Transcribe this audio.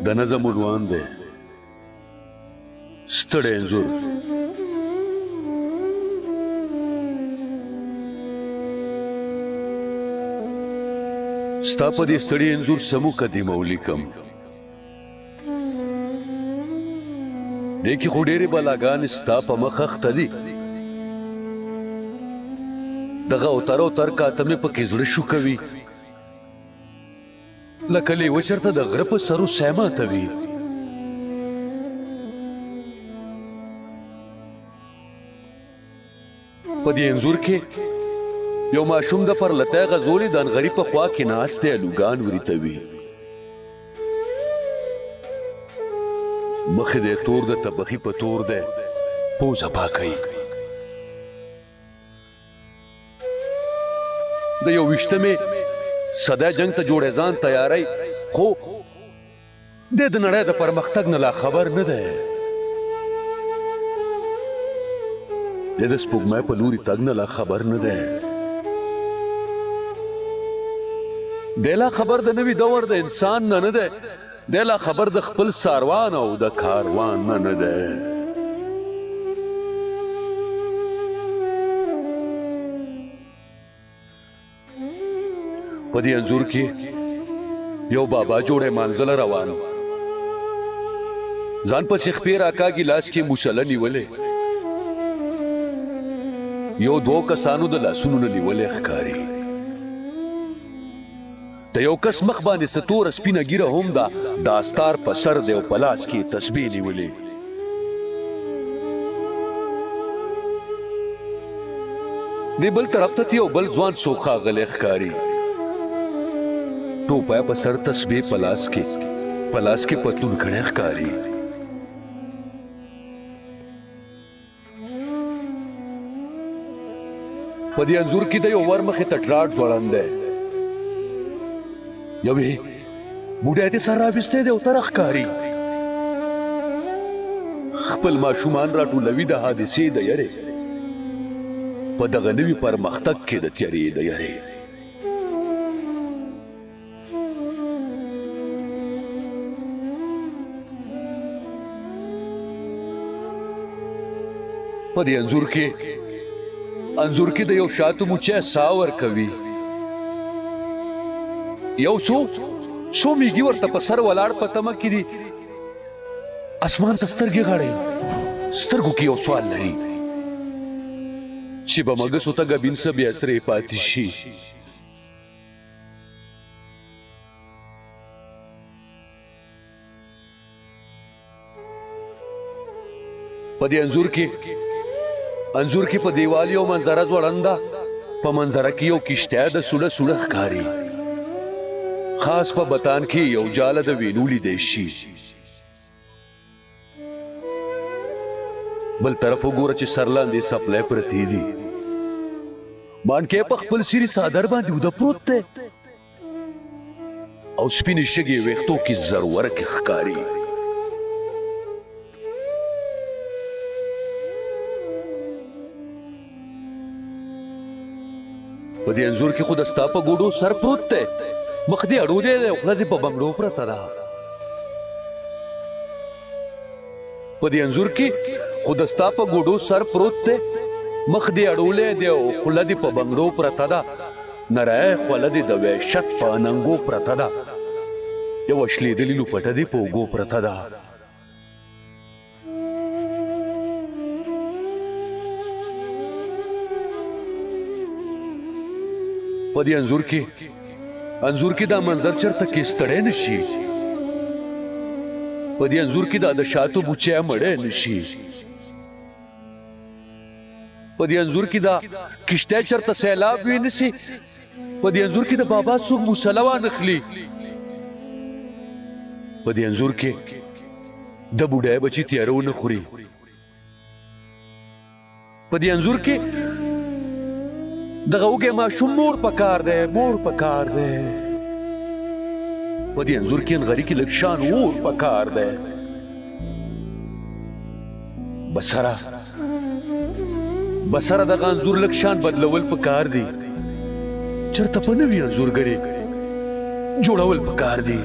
د نظم عنوان دی ستړی انځور. ستا په دې ستړي انځور څه مقدمه ولیکم؟ دې کې خو ډېرې بلاګانې ستا په مخ اخته دي. دغه اوتر اوتر کاته مې پکې زړه شو کوي لکه لیوه چېرته د غره په سرو سای ماتوي. په دې انځور کې یو ماشوم د پرلتی غزولې د انغري په خوا کې ناست دی، الوګان وریتوي. مخې دی تور د تبخي په تور دی، پوزه پاکوي. د یو ویشتمې صدای جنگ ته جوړې ځان تیاری، خو دی د نړۍ د پرمختګ نه لا خبر نه دی. دی د سپوږمۍ په لوري تګ نه لا خبر نه دی. دی لا خبر د نوي دور د انسان نه نه دی. دی لا خبر د خپل ساروان او د کاروان نه نه دی. په دې انځور کې یو بابا جوړی مانځله روان، ځان پسې خپې راکاږي، لاس کې مشله نیولې، یو دوو کسانو د لاسونو نه نیولې ښکاري. د یو کس مخ باندې څه توره سپینه ږیره هم ده، د استار په سر دی او په لاس کې تسبیح نیولې. دې بل طرف ته یو بل ځوان څوک ښاغلی ښکاري، ټوپی په سر، تسبیح په لاس کې پتلون کړی ښکاري. په دې انځور کې د یو ور مخې ته ټراټ ځوړند دی، یوې بوډۍ ته سر راویستی دی او تره ښکاري. خپل ماشومان راټولوي د حادثې د یرې، په دغه نوي پرمختګ کې د تیارې د یرې. په دې انځور کې د یو شاتو موچی ساه ورکوي، یو څو میږي ورته په سر ولاړ په تمه کې دي، اسمان ته سترګې غړوي. سترګو کې یو سوال لري چې به مګسو ته ګبین څه بې اثرې پاتې شي. په دې انځور کې په دیوال یو منظره ځوړنده، په منظره کې یو کشتی د سوړه سوړه ښکاري. خاص په بتان کې یو جاله د وینو لیدی شي. بل طرف وګوره چې سر لاندې څپلی پرتې دي، مانکی په خپل سري څادر باندې اوده پروت دی او سپینې شګې ویښتو کې زرورکې ښکاري. په دې انځور کې خو د ستا په ګوډو سر پروت دی، مخ دې اړولی دی او خوله دې په بنګړو پرته ده. په دې انځور کې خو د ستا په ګوډو سر پروت دی، مخ دې اړولی دی او خوله دې په بنګړو پرته ده. نری خوله دې د وحشت په اننګو پرته ده، یوه شلېدلې لوپټه دې په اوږو پرته ده. په دې انځور کې دا منظر چرته کې ستړی نشي. په دې انځور کې دا د شاتو بوچی مړی نشي. په دې انځور کې دا کشتی چرته سیلاب وی نشي. په دې انځور کې د بابا څوک مصله وانخلي. په دې انځور کې د بوډۍ بچي تیاره ونه خوري. په دې انځور کې دغه وږی ماشوم مور پکار دی. په دې انځور کې نغري کې لږ شان اور پکار دی. بسره بسره دغه انځور لږ شان بدلول پکار دي چېرته په نوي انځورګري جوړول پکار دي